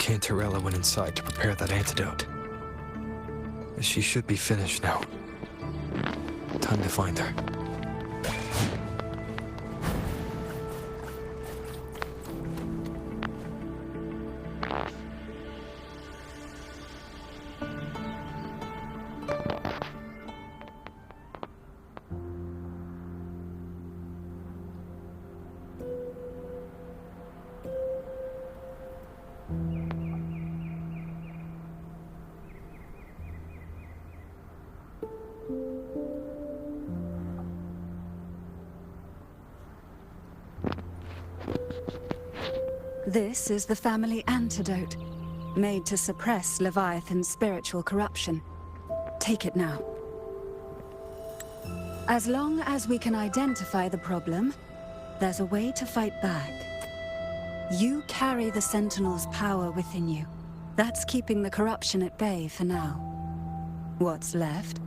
Cantarella went inside to prepare that antidote. She should be finished now. Time to find her. This is the family antidote, made to suppress Leviathan's spiritual corruption. Take it now. As long as we can identify the problem, there's a way to fight back. You carry the Sentinel's power within you. That's keeping the corruption at bay for now. What's left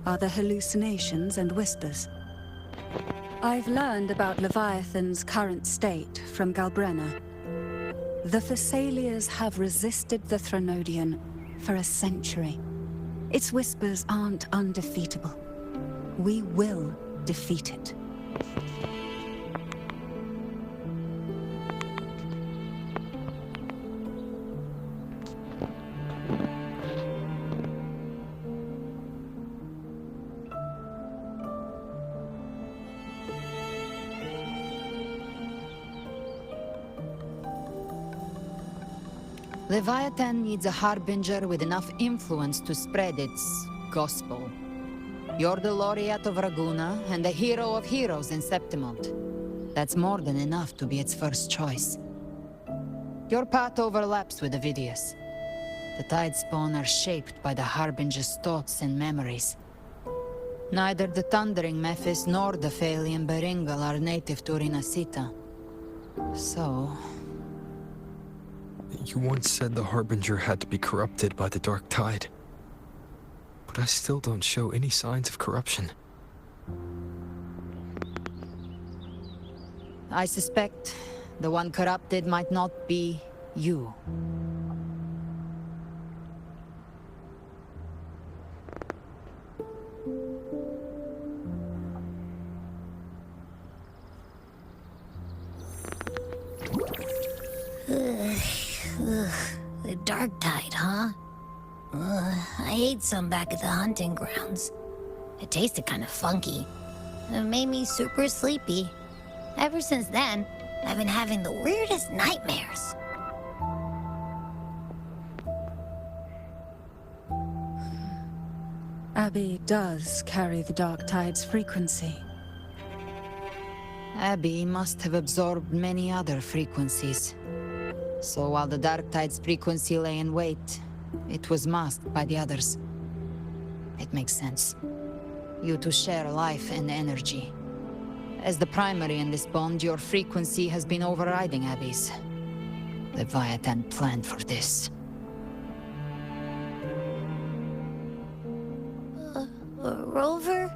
are the hallucinations and whispers. I've learned about Leviathan's current state from Galbrenna. The Thessalians have resisted the Threnodian for a century. Its whispers aren't undefeatable. We will defeat it. Leviathan needs a harbinger with enough influence to spread its gospel. You're the laureate of Raguna and the hero of heroes in Septimont. That's more than enough to be its first choice. Your path overlaps with Avidius. The Tidespawn are shaped by the Harbinger's thoughts and memories. Neither the Thundering Mephis nor the Phalian Beringal are native to Rinasita. So... You once said the Harbinger had to be corrupted by the Dark Tide. But I still don't show any signs of corruption. I suspect the one corrupted might not be you. The Dark Tide, huh? I ate some back at the hunting grounds. It tasted kind of funky. It made me super sleepy. Ever since then, I've been having the weirdest nightmares. Abby does carry the Dark Tide's frequency. Abby must have absorbed many other frequencies. So while the Dark Tide's frequency lay in wait, it was masked by the others. It makes sense. You two share life and energy. As the primary in this bond, your frequency has been overriding Abby's. Leviathan planned for this. Rover?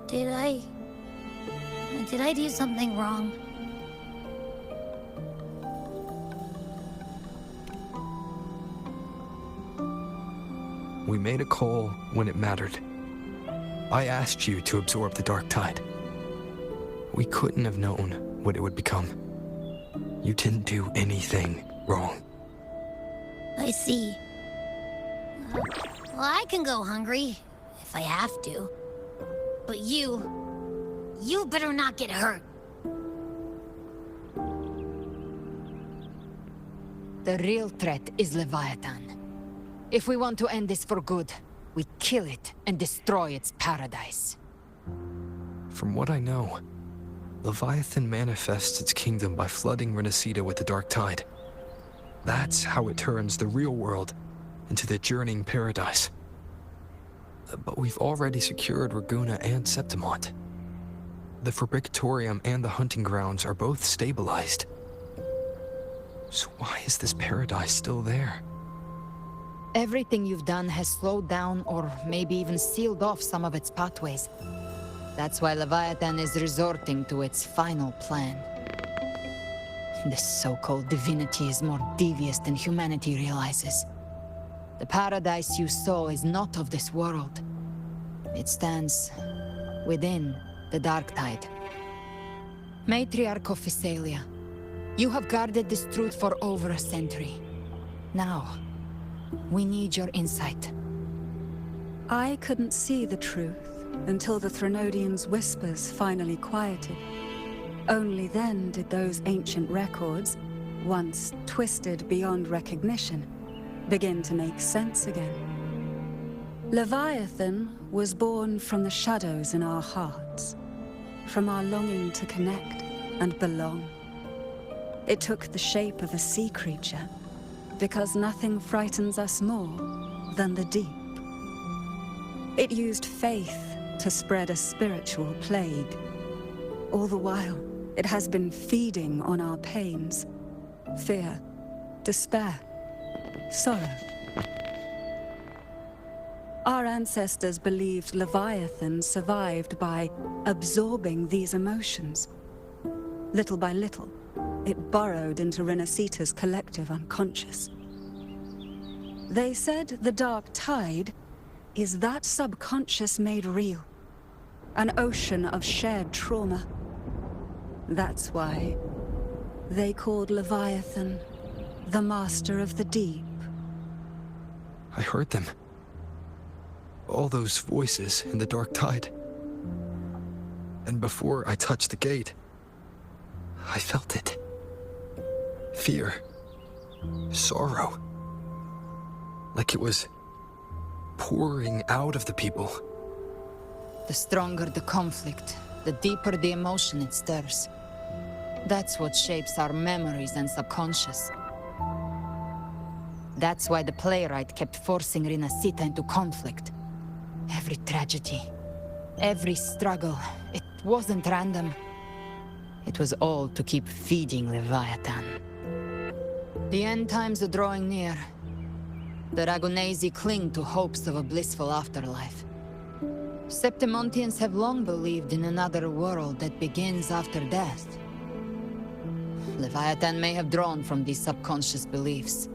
Did I do something wrong? We made a call when it mattered. I asked you to absorb the Dark Tide. We couldn't have known what it would become. You didn't do anything wrong. I see. Well, I can go hungry, if I have to. But you better not get hurt. The real threat is Leviathan. If we want to end this for good, we kill it and destroy its paradise. From what I know, Leviathan manifests its kingdom by flooding Renacida with the Dark Tide. That's how it turns the real world into the journeying paradise. But we've already secured Raguna and Septimont. The Fabricatorium and the hunting grounds are both stabilized. So why is this paradise still there? Everything you've done has slowed down or maybe even sealed off some of its pathways. That's why Leviathan is resorting to its final plan. This so-called divinity is more devious than humanity realizes. The paradise you saw is not of this world. It stands within the Dark Tide. Matriarch of Physalia, you have guarded this truth for over a century. Now, we need your insight. I couldn't see the truth until the Threnodians' whispers finally quieted. Only then did those ancient records, once twisted beyond recognition, begin to make sense again. Leviathan was born from the shadows in our hearts, from our longing to connect and belong. It took the shape of a sea creature, because nothing frightens us more than the deep. It used faith to spread a spiritual plague. All the while, it has been feeding on our pains, fear, despair, sorrow. Our ancestors believed Leviathan survived by absorbing these emotions. Little by little, it burrowed into Renacita's collective unconscious. They said the Dark Tide is that subconscious made real. An ocean of shared trauma. That's why they called Leviathan the Master of the Deep. I heard them. All those voices in the Dark Tide. And before I touched the gate, I felt it. Fear. sorrow. Like it was pouring out of the people. The stronger the conflict, the deeper the emotion it stirs. That's what shapes our memories and subconscious. That's why the playwright kept forcing Rinasita into conflict. Every tragedy, every struggle, it wasn't random. It was all to keep feeding Leviathan. The end times are drawing near. The Ragunesi cling to hopes of a blissful afterlife. Septimontians have long believed in another world that begins after death. Leviathan may have drawn from these subconscious beliefs,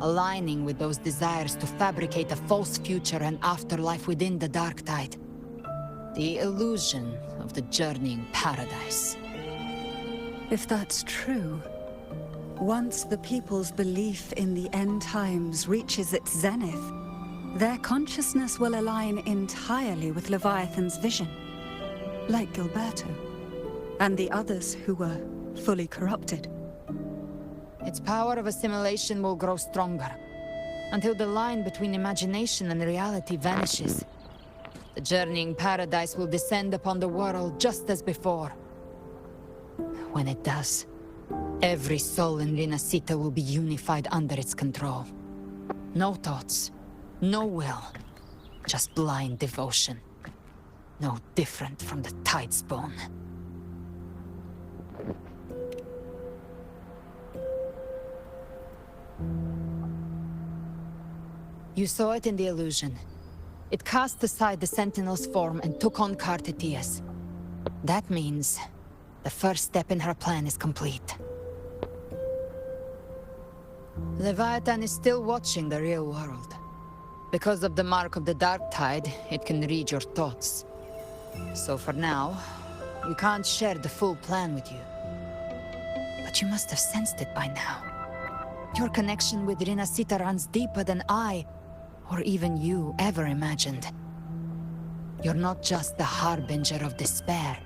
aligning with those desires to fabricate a false future and afterlife within the Dark Tide. The illusion of the journeying paradise. If that's true, once the people's belief in the end times reaches its zenith, their consciousness will align entirely with Leviathan's vision, like Gilberto, and the others who were fully corrupted. Its power of assimilation will grow stronger, until the line between imagination and reality vanishes. The journeying paradise will descend upon the world just as before. When it does, every soul in Rinasita will be unified under its control. No thoughts, no will, just blind devotion. No different from the Tidespawn. You saw it in the illusion. It cast aside the Sentinel's form and took on Cartetius. That means the first step in her plan is complete. Leviathan is still watching the real world. Because of the mark of the Dark Tide, it can read your thoughts. So for now, we can't share the full plan with you. But you must have sensed it by now. Your connection with Rinasita runs deeper than I, or even you, ever imagined. You're not just the harbinger of despair.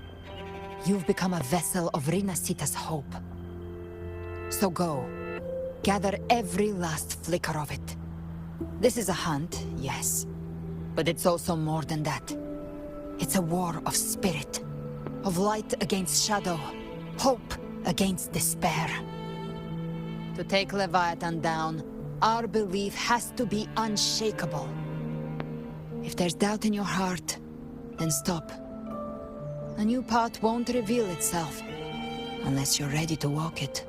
You've become a vessel of Rinasita's hope. So go. Gather every last flicker of it. This is a hunt, yes. But it's also more than that. It's a war of spirit. Of light against shadow. Hope against despair. To take Leviathan down, our belief has to be unshakable. If there's doubt in your heart, then stop. A new path won't reveal itself, unless you're ready to walk it.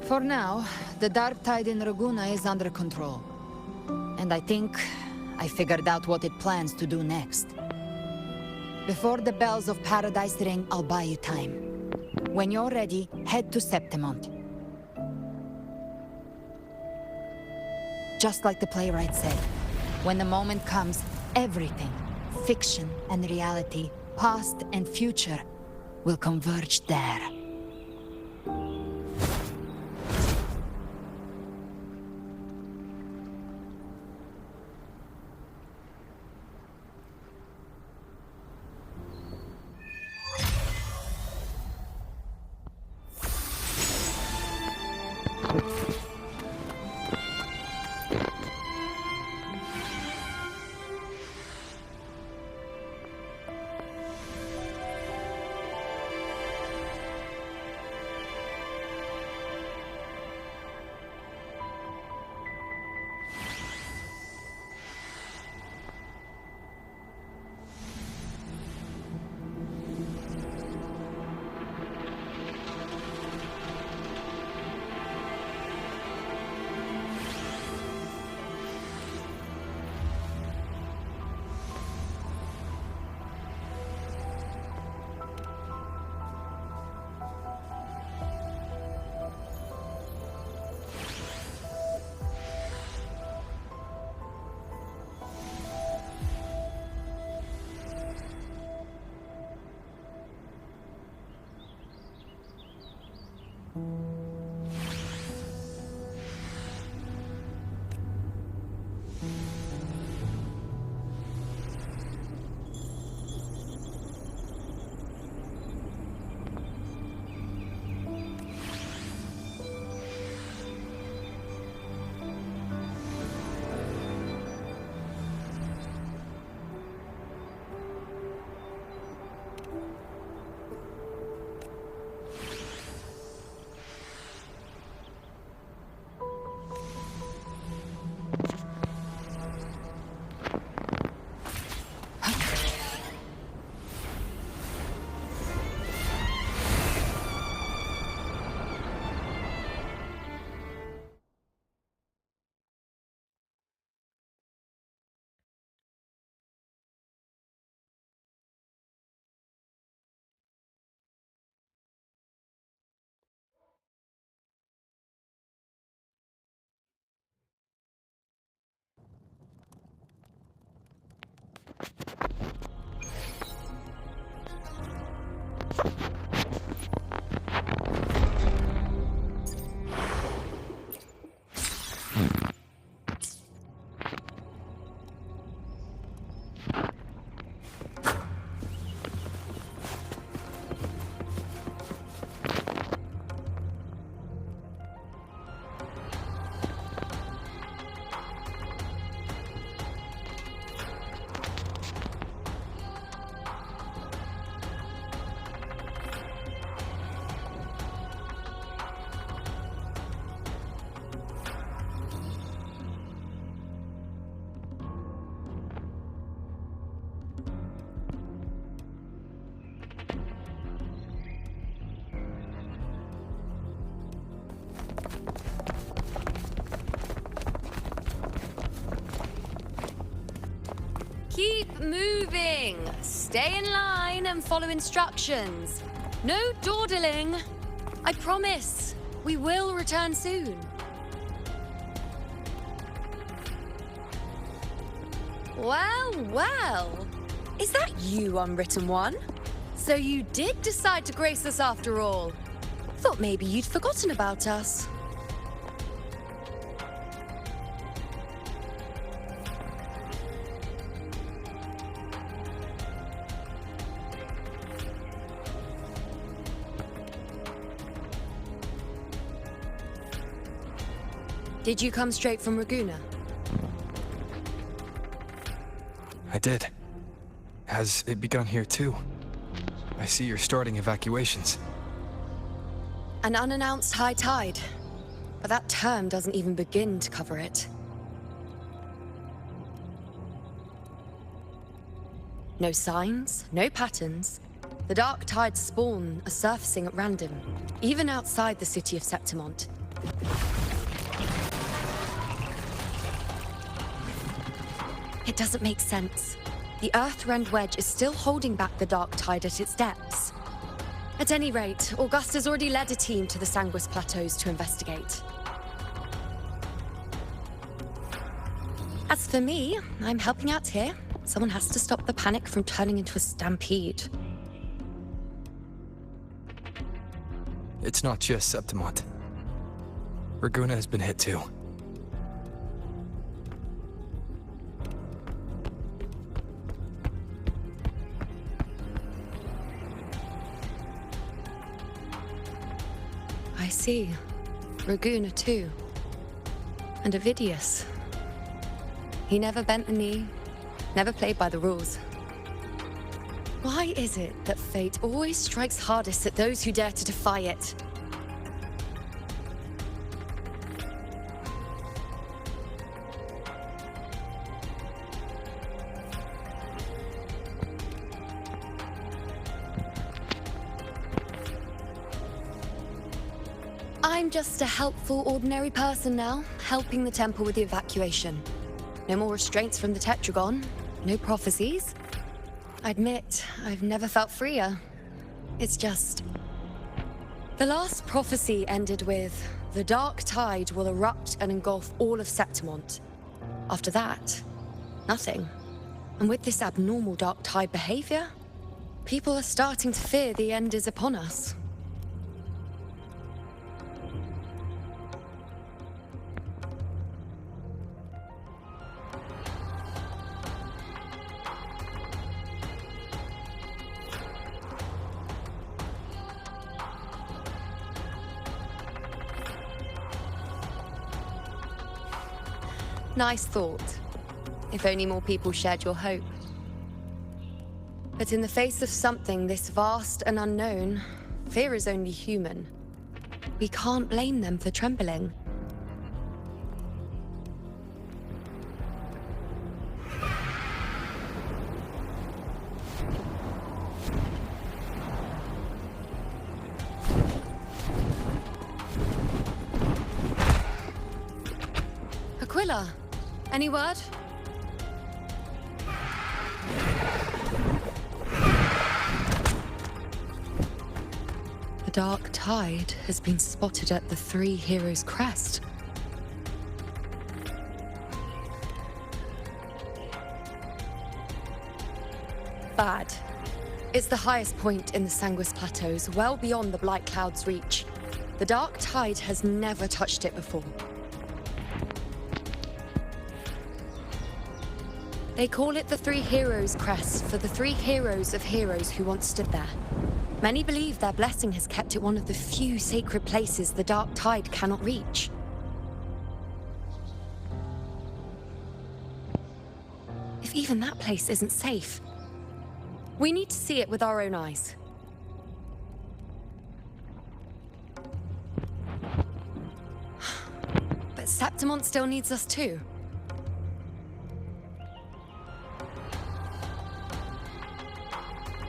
For now, the Dark Tide in Raguna is under control. And I think I figured out what it plans to do next. Before the bells of Paradise ring, I'll buy you time. When you're ready, head to Septimont. Just like the playwright said, when the moment comes, everything, fiction and reality, past and future, will converge there. Keep moving. Stay in line and follow instructions. No dawdling. I promise, we will return soon. Well, well. Is that you, Unwritten One? So you did decide to grace us after all. Thought maybe you'd forgotten about us. Did you come straight from Raguna? I did. Has it begun here too? I see you're starting evacuations. An unannounced high tide. But that term doesn't even begin to cover it. No signs, no patterns. The dark tide's spawn are surfacing at random, even outside the city of Septimont. It doesn't make sense. The Earthrend Wedge is still holding back the dark tide at its depths. At any rate, Augusta's already led a team to the Sanguis Plateaus to investigate. As for me, I'm helping out here. Someone has to stop the panic from turning into a stampede. It's not just Septimont. Raguna has been hit too. I see. Raguna too. And Ovidius. He never bent the knee, never played by the rules. Why is it that fate always strikes hardest at those who dare to defy it? I'm just a helpful, ordinary person now, helping the temple with the evacuation. No more restraints from the Tetragon, no prophecies. I admit, I've never felt freer. It's just... The last prophecy ended with, the dark tide will erupt and engulf all of Septimont. After that, nothing. And with this abnormal dark tide behavior, people are starting to fear the end is upon us. Nice thought. If only more people shared your hope. But in the face of something this vast and unknown, fear is only human. We can't blame them for trembling. Aquila, any word? The dark tide has been spotted at the Three Heroes' Crest. Bad. It's the highest point in the Sanguis Plateaus, well beyond the Blight Cloud's reach. The dark tide has never touched it before. They call it the Three Heroes' Crest for the three heroes of heroes who once stood there. Many believe their blessing has kept it one of the few sacred places the dark tide cannot reach. If even that place isn't safe, we need to see it with our own eyes. But Septimont still needs us too.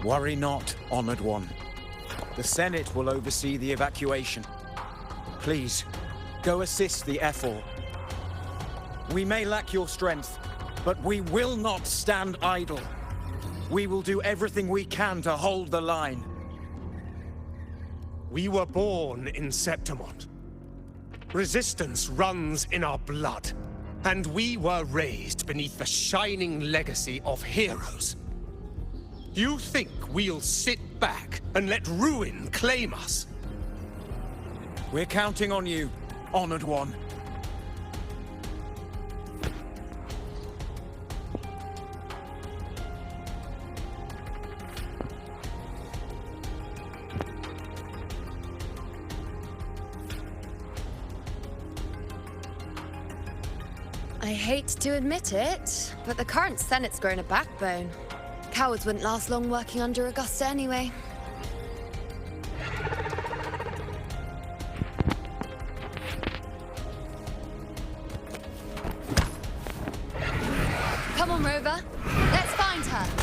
Worry not, Honored One. The Senate will oversee the evacuation. Please, Go assist the Ephor. We may lack your strength, but we will not stand idle. We will do everything we can to hold the line. We were born in Septimont. Resistance runs in our blood. And we were raised beneath the shining legacy of heroes. You think we'll sit back and let ruin claim us? We're counting on you, Honored One. I hate to admit it, but the current Senate's grown a backbone. Cowards wouldn't last long working under Augusta anyway. Come on, Rover. Let's find her.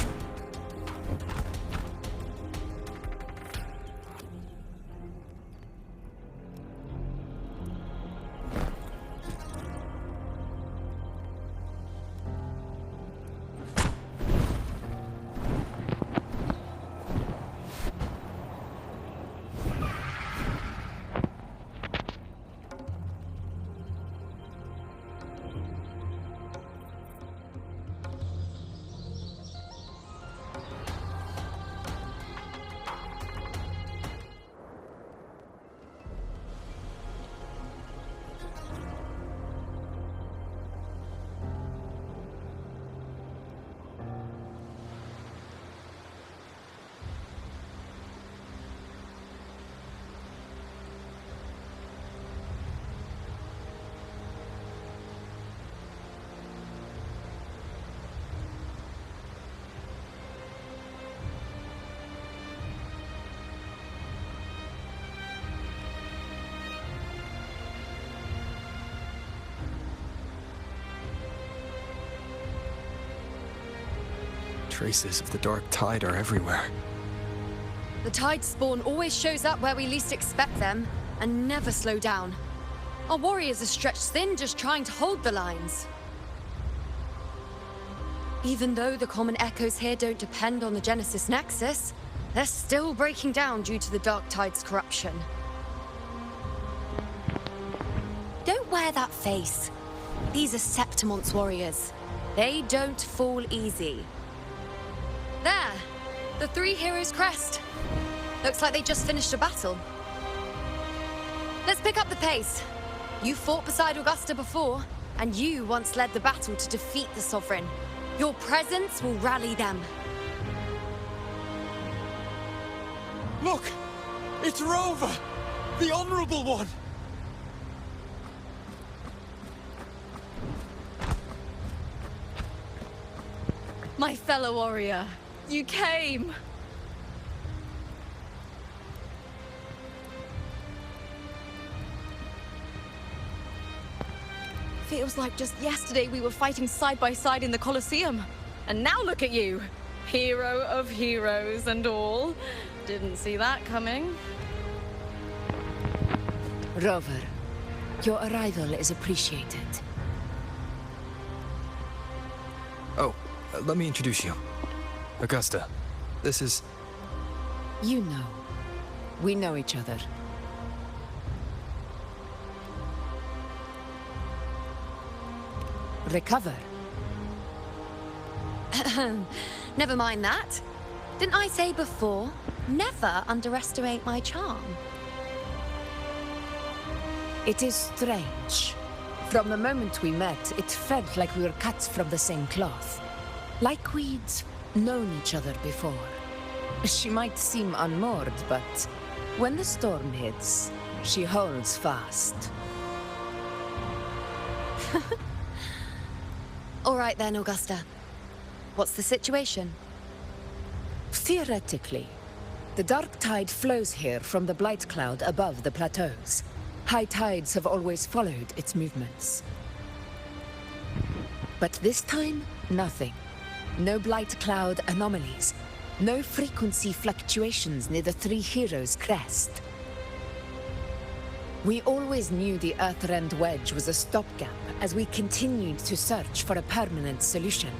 Traces of the dark tide are everywhere. The tide spawn always shows up where we least expect them, and never slow down. Our warriors are stretched thin just trying to hold the lines. Even though the common echoes here don't depend on the Genesis Nexus, they're still breaking down due to the dark tide's corruption. Don't wear that face. These are Septimont's warriors. They don't fall easy. There! The three heroes' crest. Looks like they just finished a battle. Let's pick up the pace. You fought beside Augusta before, and you once led the battle to defeat the Sovereign. Your presence will rally them. Look! It's Rover! The Honorable One! My fellow warrior, you came! Feels like just yesterday we were fighting side by side in the Colosseum. And now look at you! Hero of heroes and all. Didn't see that coming. Rover, your arrival is appreciated. Oh, let me introduce you. Augusta, this is... You know. We know each other. Recover. Never mind that. Didn't I say before, never underestimate my charm? It is strange. From the moment we met, it felt like we were cut from the same cloth. Like we'd known each other before. She might seem unmoored, but when the storm hits, she holds fast. All right then, Augusta. What's the situation? Theoretically, the dark tide flows here from the blight cloud above the plateaus. High tides have always followed its movements. But this time, nothing. No blight cloud anomalies. No frequency fluctuations near the three heroes' crest. We always knew the Earthrend Wedge was a stopgap as we continued to search for a permanent solution.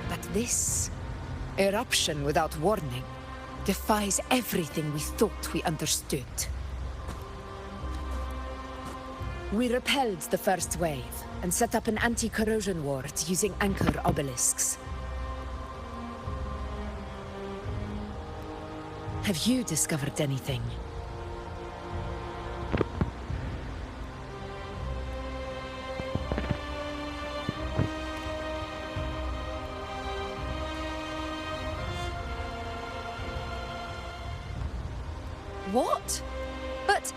But this eruption without warning defies everything we thought we understood. We repelled the first wave and set up an anti-corrosion ward using anchor obelisks. Have you discovered anything? What? But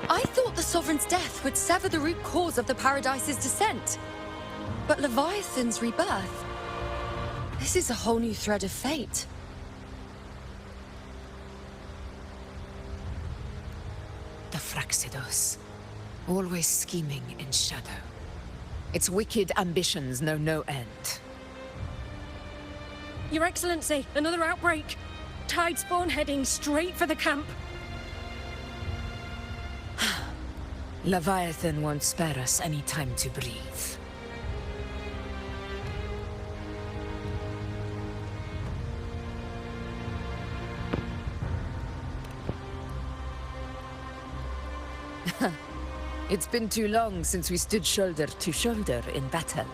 I thought the Sovereign's death would sever the root cause of the Paradise's descent. But Leviathan's rebirth... This is a whole new thread of fate. The Fraxidos. Always scheming in shadow. Its wicked ambitions know no end. Your Excellency, another outbreak. Tide spawn heading straight for the camp. Leviathan won't spare us any time to breathe. It's been too long since we stood shoulder to shoulder in battle.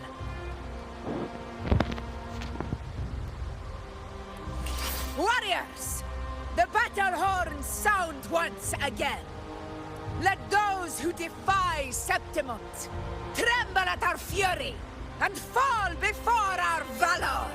Warriors! The battle horns sound once again! Let those who defy Septimont tremble at our fury and fall before our valor!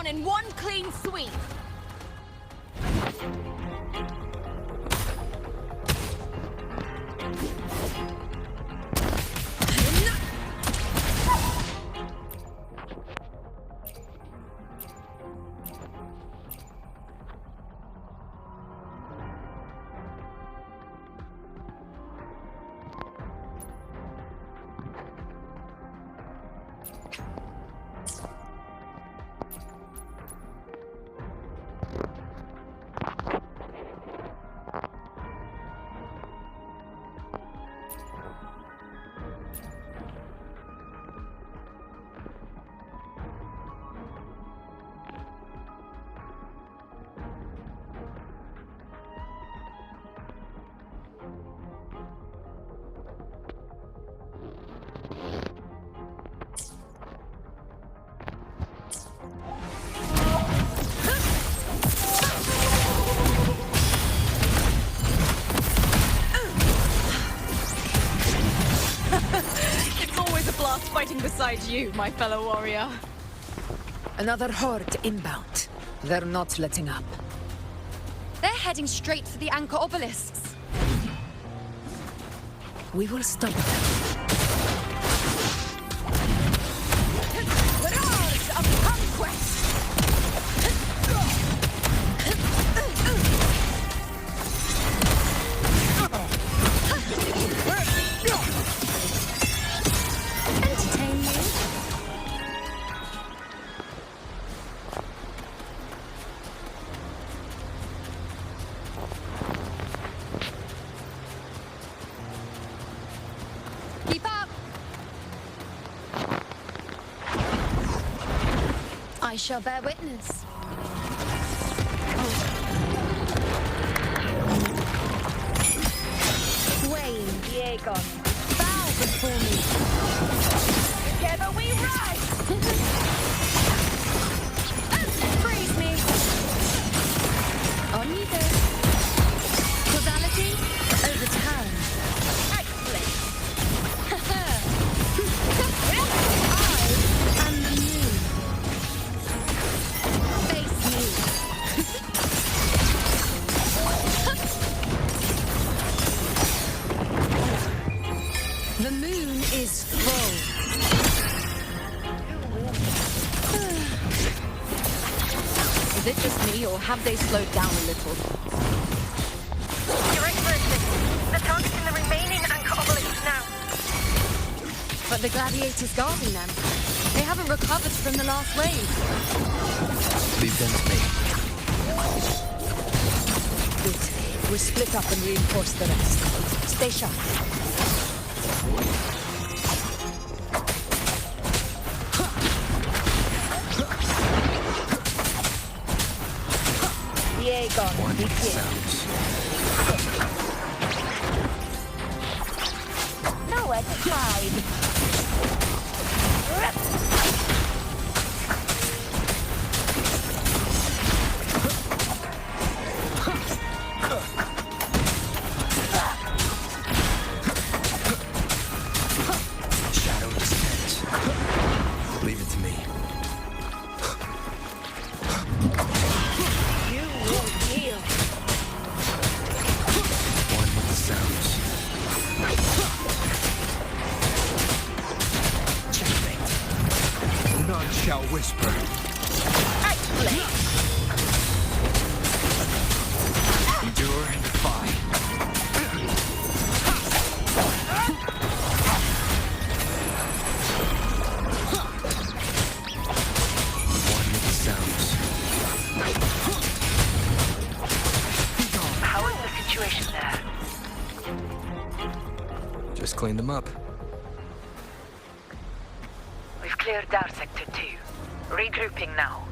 In one clean sweep. Fighting beside you, my fellow warrior. Another horde inbound. They're not letting up. They're heading straight for the anchor obelisks. We will stop them. Barrage of conquest! I shall bear witness. Wayne, Diego, bow before me. Together we rise! Praise me. On you go. Causality overturned. Excellent! is full. Is it just me, or have they slowed down a little? You're experts. They're targeting the remaining anchor obelisks now. But the gladiators guarding them, they haven't recovered from the last wave. Leave them to me. Good. We'll split up and reinforce the rest. Stay sharp. Diego, One with the begin. sounds. Nowhere to hide. Shadow descends. Leave it to me. You will yield. One with the sounds. Checkmate. None shall whisper. Endure and defy. One with the sounds. How is the situation there? Just cleaned them up. We've cleared our sector 2. Regrouping now.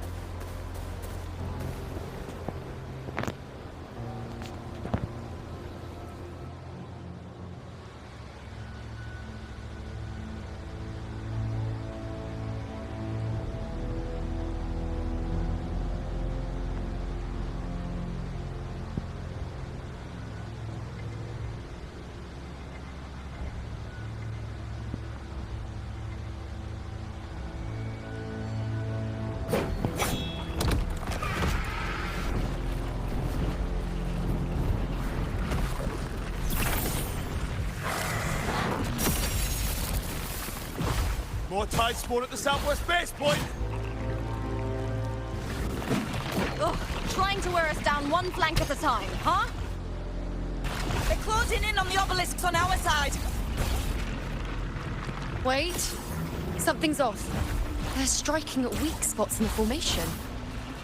More tide spawn at the southwest base point! Ugh, trying to wear us down one flank at a time, huh? They're closing in on the obelisks on our side. Wait. Something's off. They're striking at weak spots in the formation.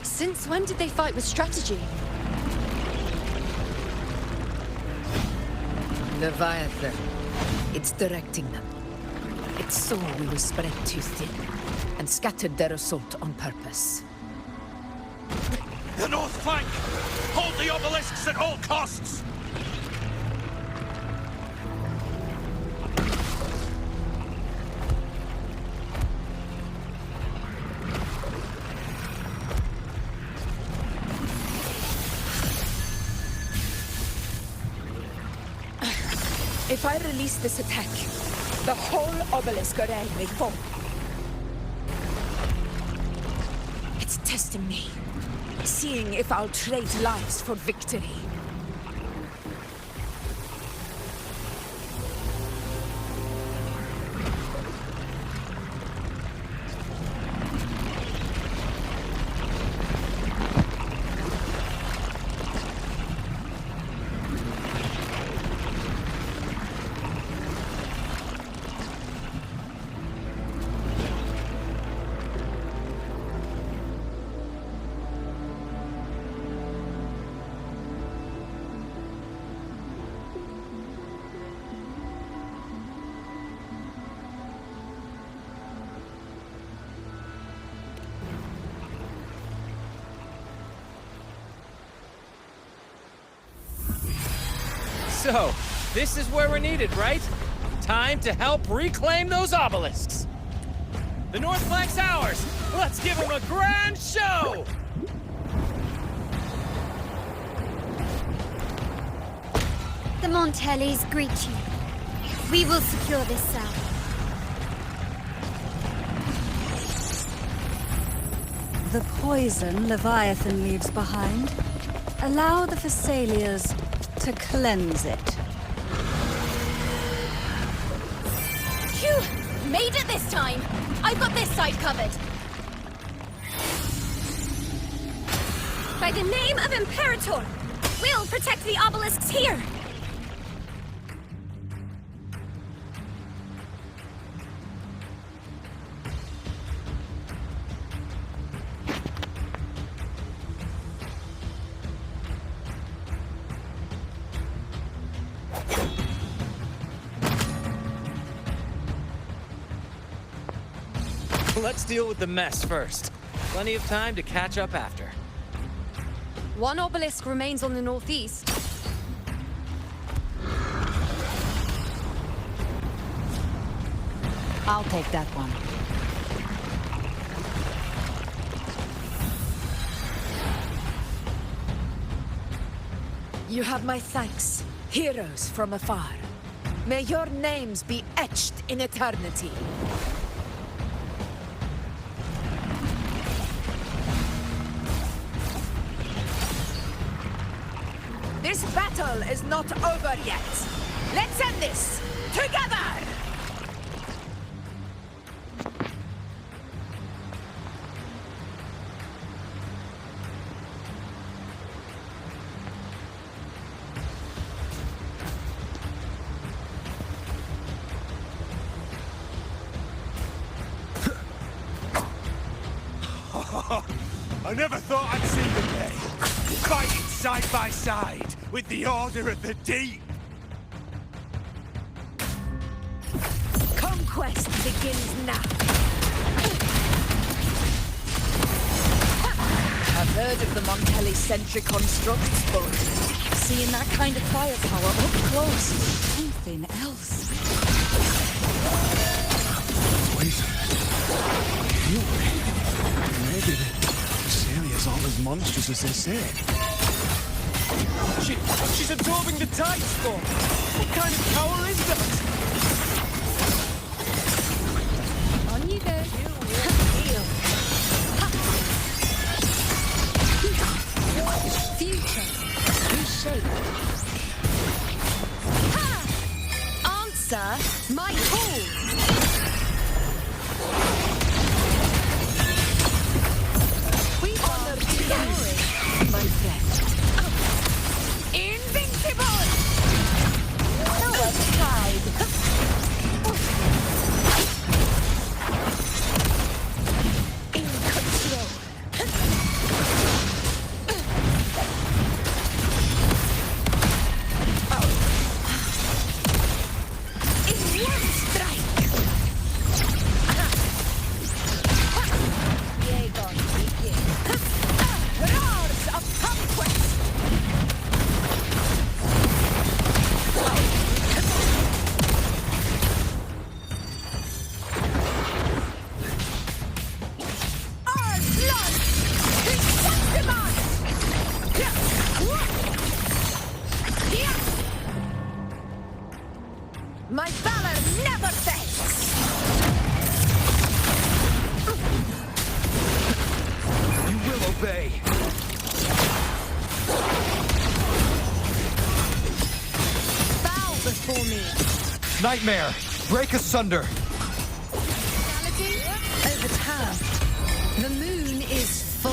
Since when did they fight with strategy? Leviathan. It's directing them. It saw we were spread too thin, and scattered their assault on purpose. The north flank! Hold the obelisks at all costs! If I release this attack, the whole obelisk array may fall. It's testing me, seeing if I'll trade lives for victory. So, this is where we're needed, right? Time to help reclaim those obelisks. The north flank's ours. Let's give them a grand show! The Montellis greet you. We will secure this cell. The poison Leviathan leaves behind, allow the Thessalians to cleanse it. Phew! Made it this time! I've got this side covered! By the name of Imperator, we'll protect the obelisks here! Let's deal with the mess first. Plenty of time to catch up after. One obelisk remains on the northeast. I'll take that one. You have my thanks, heroes from afar. May your names be etched in eternity. This battle is not over yet. Let's end this together! I never thought I'd see the day. Fighting side by side with the Order of the Deep. Conquest begins now. I've heard of the Montelli-centric constructs, but seeing that kind of firepower up close is something else. Maybe this area's all as monstrous as they say. She's absorbing the tide storm. What kind of power is that? On you go. Future. Reshape. Answer my call! We honor glory, my friend. Invincible! No one's hide. In control. In one strike. Yegon, begin. Roars of conquest! Our blood is sanctified! My valor never fails! You will obey. Bow before me! Nightmare, break asunder. Overturned. The moon is full.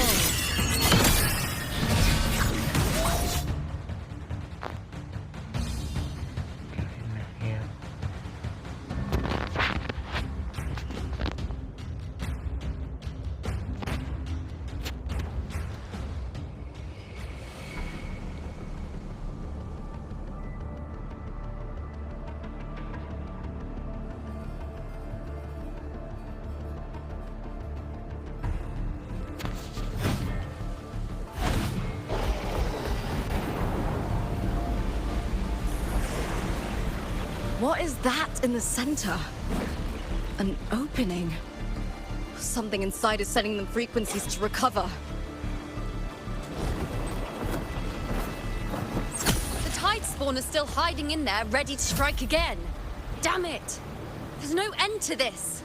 What is that in the center? An opening. Something inside is sending them frequencies to recover. The tide spawn is still hiding in there, ready to strike again. Damn it! There's no end to this.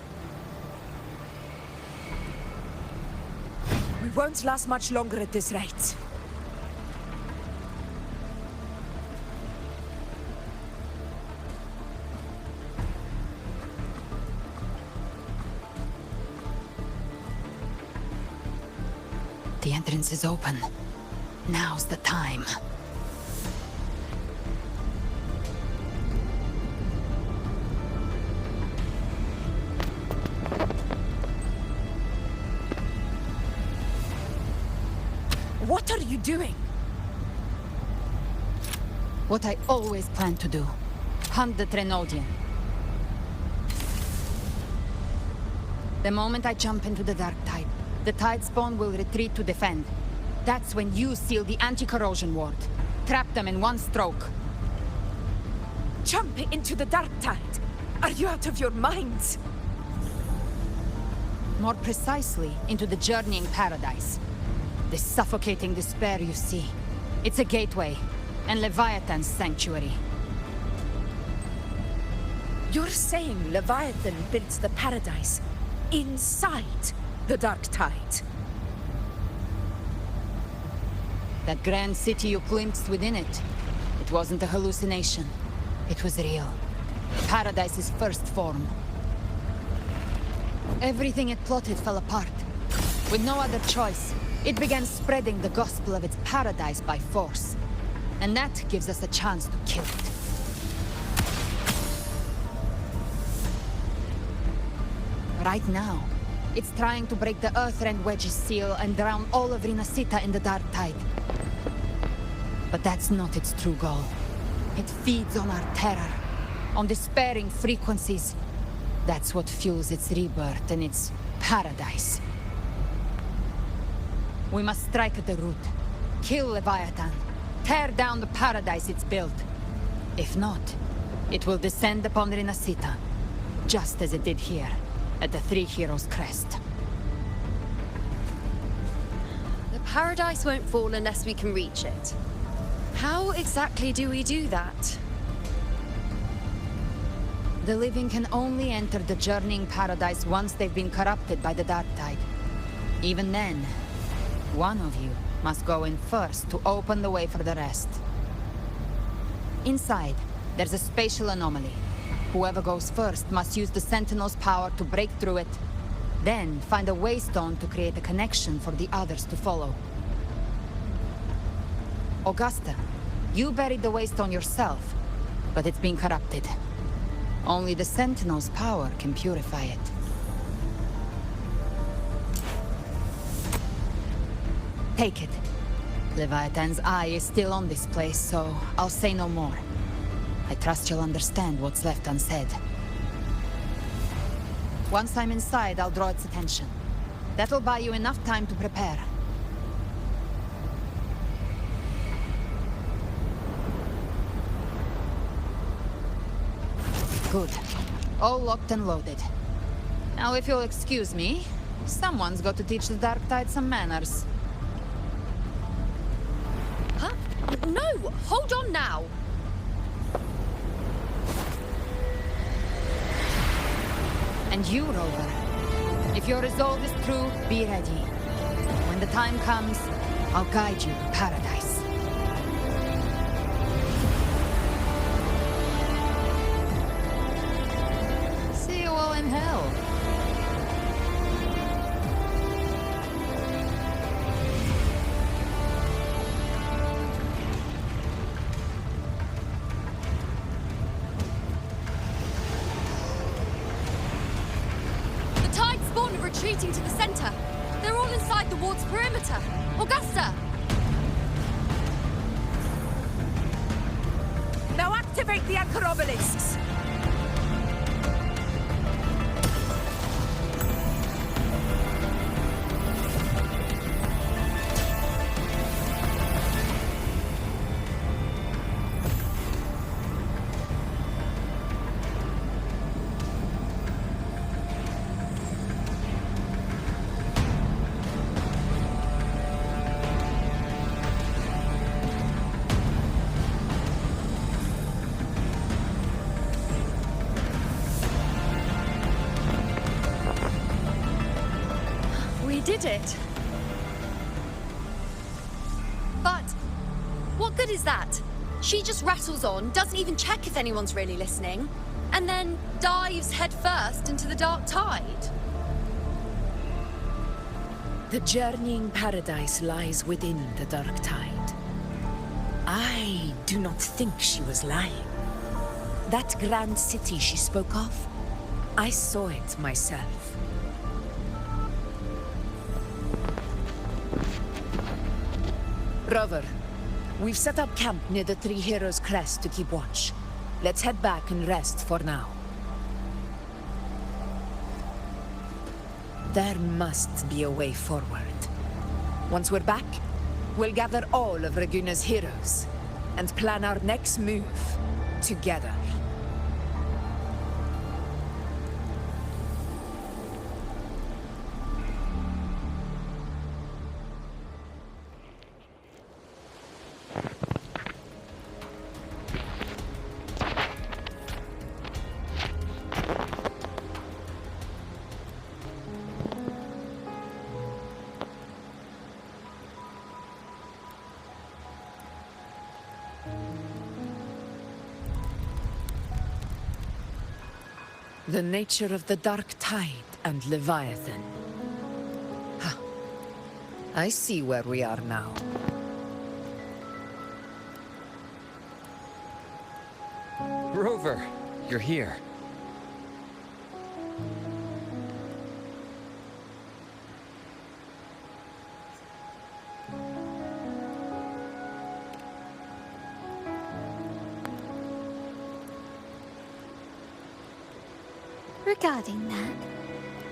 We won't last much longer at this rate. entrance is open. Now's the time. What are you doing? What I always planned to do. Hunt the Trenodian. The moment I jump into the Dark Tide, the Tide Spawn will retreat to defend. That's when you seal the anti-corrosion ward. Trap them in one stroke. Jump into the Dark Tide? Are you out of your minds? More precisely, into the Journeying Paradise. The suffocating despair you see. It's a gateway, and Leviathan's sanctuary. You're saying Leviathan built the Paradise inside the Dark Tide? That grand city you glimpsed within it, it wasn't a hallucination. It was real. Paradise's first form. Everything it plotted fell apart. With no other choice, it began spreading the gospel of its paradise by force. And that gives us a chance to kill it. Right now, it's trying to break the Earthrend Wedge's seal and drown all of Rinasita in the Dark Tide. But that's not its true goal. It feeds on our terror, on despairing frequencies. That's what fuels its rebirth and its paradise. We must strike at the root. Kill Leviathan. Tear down the paradise it's built. If not, it will descend upon Rinasita, just as it did here, at the Three Heroes' Crest. The paradise won't fall unless we can reach it. How exactly do we do that? The living can only enter the Journeying Paradise once they've been corrupted by the Dark Tide. Even then, one of you must go in first to open the way for the rest. Inside, there's a spatial anomaly. Whoever goes first must use the Sentinel's power to break through it, then find a waystone to create a connection for the others to follow. Augusta, you buried the waystone yourself, but it's been corrupted. Only the Sentinel's power can purify it. Take it. Leviathan's eye is still on this place, so I'll say no more. I trust you'll understand what's left unsaid. Once I'm inside, I'll draw its attention. That'll buy you enough time to prepare. Good. All locked and loaded. Now, if you'll excuse me, someone's got to teach the Dark Tide some manners. Huh? No! Hold on now! And you, Rover. If your resolve is true, be ready. When the time comes, I'll guide you to paradise. See you all in hell. Retreating to the center. They're all inside the ward's perimeter. Augusta! Now activate the anchor obelisks! Did it. But what good is that? She just rattles on, doesn't even check if anyone's really listening, and then dives headfirst into the Dark Tide. The journeying paradise lies within the dark tide. I do not think she was lying. That grand city she spoke of, I saw it myself. Rover, we've set up camp near the Three Heroes Crest to keep watch. Let's head back and rest for now. There must be a way forward. Once we're back, we'll gather all of Raguna's heroes and plan our next move together. The nature of the Dark Tide and Leviathan. Huh. I see where we are now. Rover, you're here. Regarding that,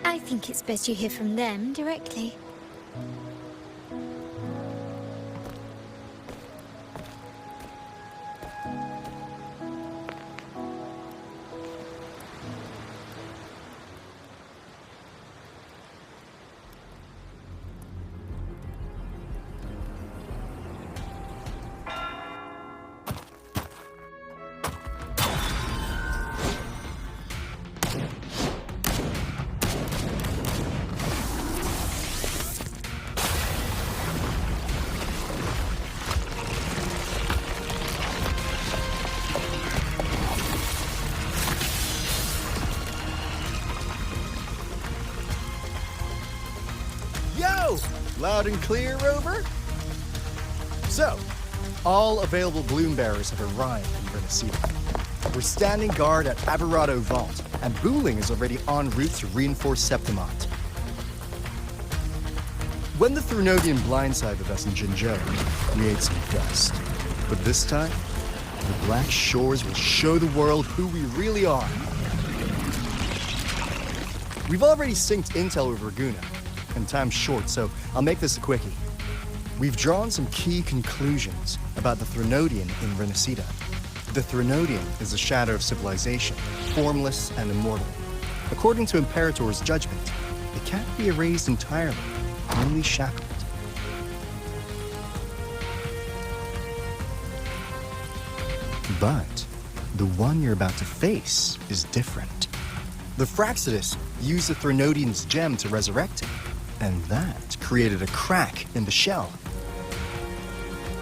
I think it's best you hear from them directly. Loud and clear, Rover? So, all available bloom bearers have arrived in Renacida. We're standing guard at Aberrado Vault, and Booling is already en route to reinforce Septimont. When the Threnodian blindsided us in Jinzhou, we ate some dust. But this time, the Black Shores will show the world who we really are. We've already synced intel with Raguna, and time's short, so I'll make this a quickie. We've drawn some key conclusions about the Threnodian in Renacida. The Threnodian is a shadow of civilization, formless and immortal. According to Imperator's judgment, it can't be erased entirely, only shackled. But the one you're about to face is different. The Fraxidus used the Threnodian's gem to resurrect him, and that created a crack in the shell.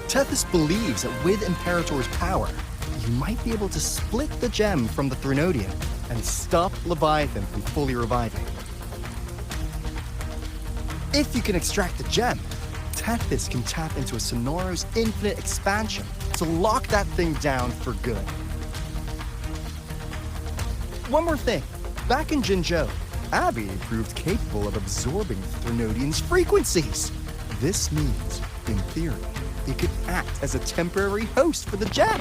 Tethys believes that with Imperator's power, you might be able to split the gem from the Threnodian and stop Leviathan from fully reviving. If you can extract the gem, Tethys can tap into a Sonoro's infinite expansion to lock that thing down for good. One more thing. Back in Jinzhou, Abby proved capable of absorbing the Threnodian's frequencies. This means, in theory, it could act as a temporary host for the gem.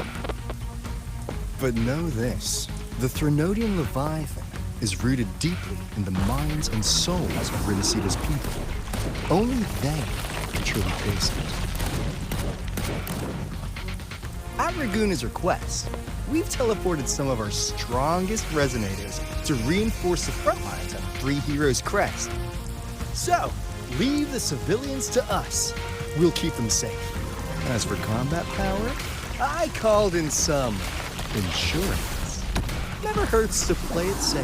But know this, the Threnodian Leviathan is rooted deeply in the minds and souls of Renacida's people. Only they can truly face it. At Raguna's request, we've teleported some of our strongest resonators to reinforce the front lines at Three Heroes Crest. So, leave the civilians to us. We'll keep them safe. As for combat power, I called in some insurance. Never hurts to play it safe.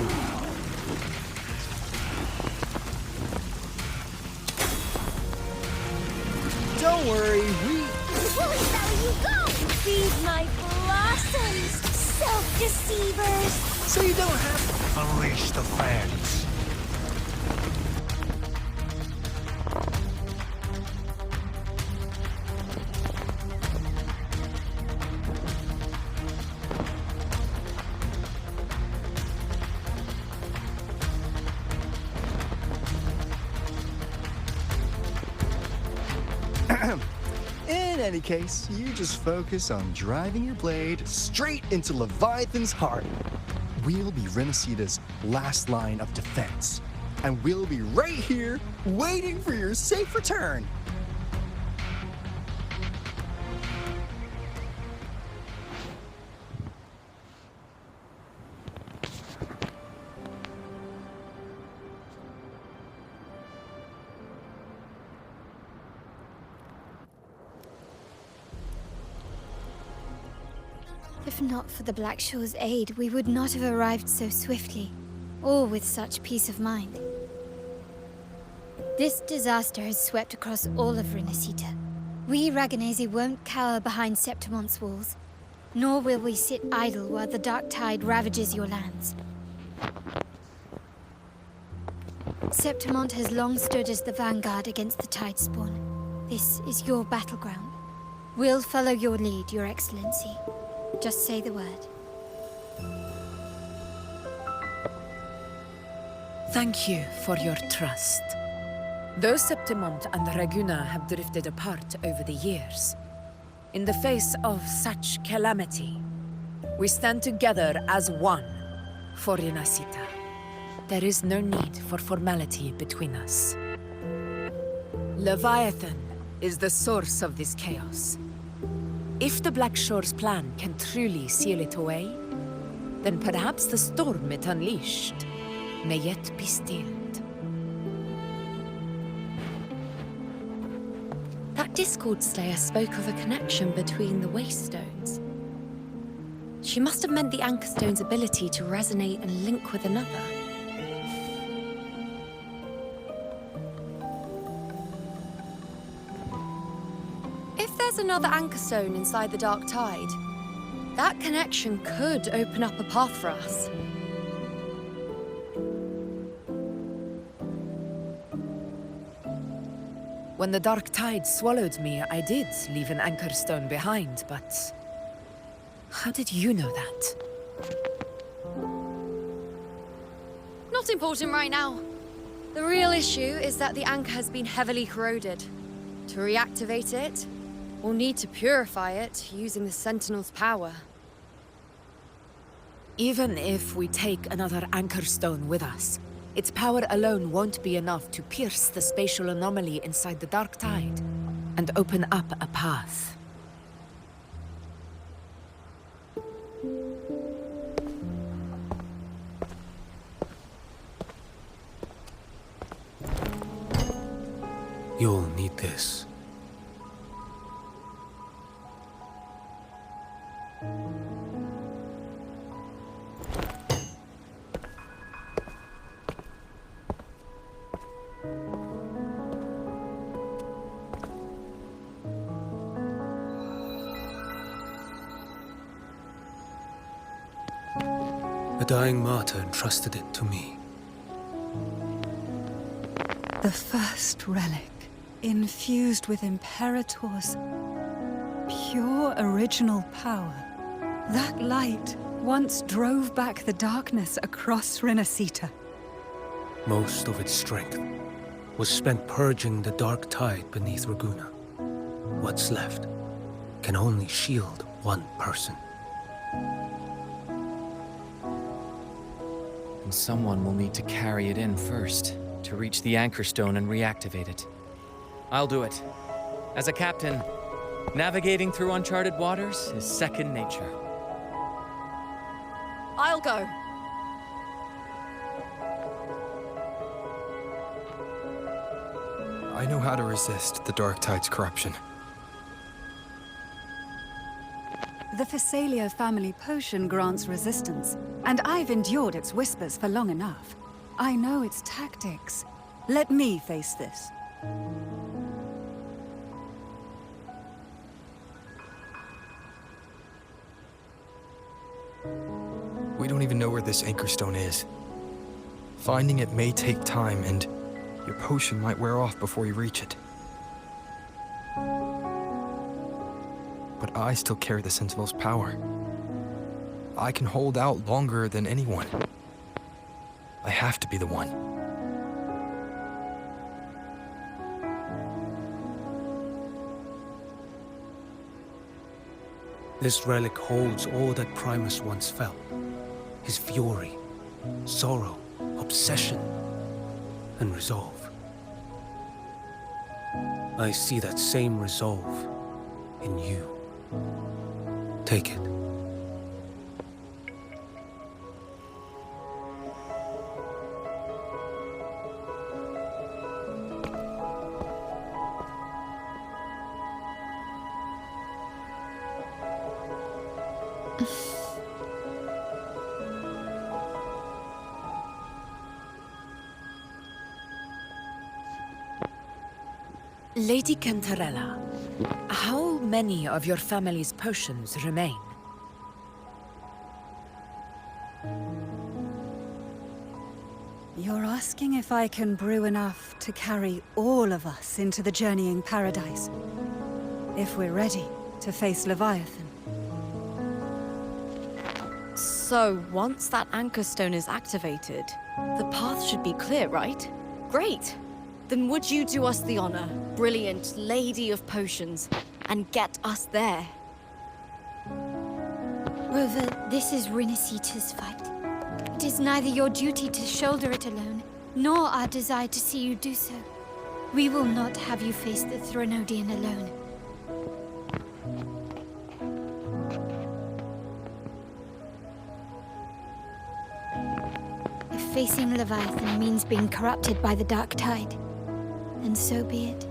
Don't worry, Woolly Valley, you go! Feed my blossoms, self-deceivers! So you don't have to Unleash the fans. any case, you just focus on driving your blade straight into Leviathan's heart. We'll be Renacita's last line of defense, and we'll be right here waiting for your safe return. If not for the Black Shore's aid, we would not have arrived so swiftly, or with such peace of mind. This disaster has swept across all of Renacita. We Raganazi won't cower behind Septimon's walls, nor will we sit idle while the dark tide ravages your lands. Septimont has long stood as the vanguard against the Tidespawn. This is your battleground. We'll follow your lead, Your Excellency. Just say the word. Thank you for your trust. Though Septimont and Raguna have drifted apart over the years, in the face of such calamity, we stand together as one for Renacita. There is no need for formality between us. Leviathan is the source of this chaos. If the Black Shore's plan can truly seal it away, then perhaps the storm it unleashed may yet be stilled. That Discord Slayer spoke of a connection between the Wastestones. She must have meant the Anchorstone's ability to resonate and link with another. If there's another Anchorstone inside the Dark Tide, that connection could open up a path for us. When the Dark Tide swallowed me, I did leave an Anchorstone behind, but... how did you know that? Not important right now. The real issue is that the anchor has been heavily corroded. To reactivate it, we'll need to purify it using the Sentinel's power. Even if we take another Anchorstone with us, its power alone won't be enough to pierce the spatial anomaly inside the Dark Tide and open up a path. You'll need this. A dying martyr entrusted it to me. The first relic, infused with Imperator's pure original power. That light once drove back the darkness across Renacita. Most of its strength was spent purging the dark tide beneath Raguna. What's left can only shield one person. And someone will need to carry it in first, to reach the Anchorstone and reactivate it. I'll do it. As a captain, navigating through uncharted waters is second nature. I'll go. I know how to resist the Dark Tide's corruption. The Physalia family potion grants resistance, and I've endured its whispers for long enough. I know its tactics. Let me face this. We don't even know where this Anchorstone is. Finding it may take time, and your potion might wear off before you reach it. But I still carry the Sentinel's power. I can hold out longer than anyone. I have to be the one. This relic holds all that Primus once felt. His fury, sorrow, obsession, and resolve. I see that same resolve in you. Take it. Lady Cantarella, how many of your family's potions remain? You're asking if I can brew enough to carry all of us into the journeying paradise? If we're ready to face Leviathan? So, once that anchor stone is activated, the path should be clear, right? Great! Then would you do us the honor, brilliant Lady of Potions, and get us there? Rover, this is Rinasita's fight. It is neither your duty to shoulder it alone, nor our desire to see you do so. We will not have you face the Threnodian alone. If facing Leviathan means being corrupted by the Dark Tide, then so be it.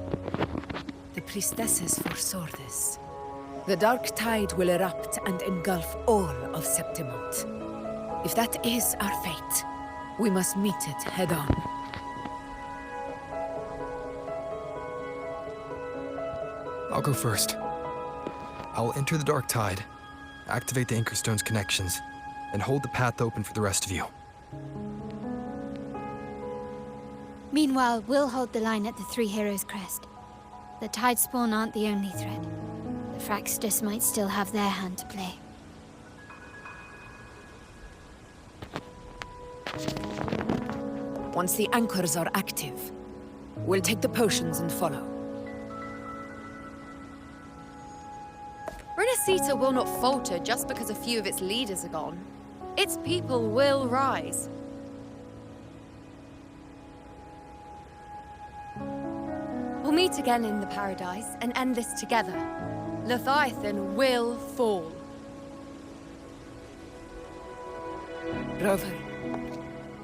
The priestesses foresaw this. The Dark Tide will erupt and engulf all of Septimont. If that is our fate, we must meet it head-on. I'll go first. I'll enter the Dark Tide, activate the Anchorstone's connections, and hold the path open for the rest of you. Meanwhile, we'll hold the line at the Three Heroes Crest. The Tidespawn aren't the only threat. The Fraxtus might still have their hand to play. Once the anchors are active, we'll take the potions and follow. Renacita will not falter just because a few of its leaders are gone. Its people will rise. We'll meet again in the paradise and end this together. Leviathan will fall. Rover,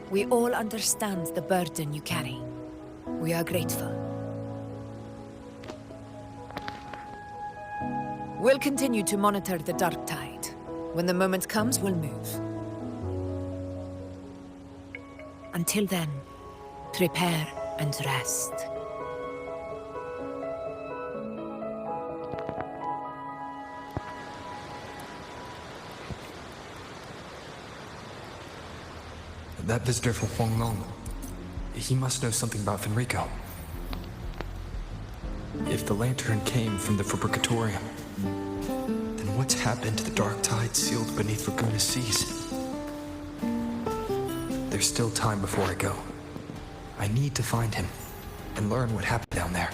we all understand the burden you carry. We are grateful. We'll continue to monitor the Dark Tide. When the moment comes, we'll move. Until then, prepare and rest. That visitor from Huanglong, he must know something about Fenrico. If the lantern came from the Fabricatorium, then what's happened to the Dark Tide sealed beneath Raguna's seas? There's still time before I go. I need to find him and learn what happened down there.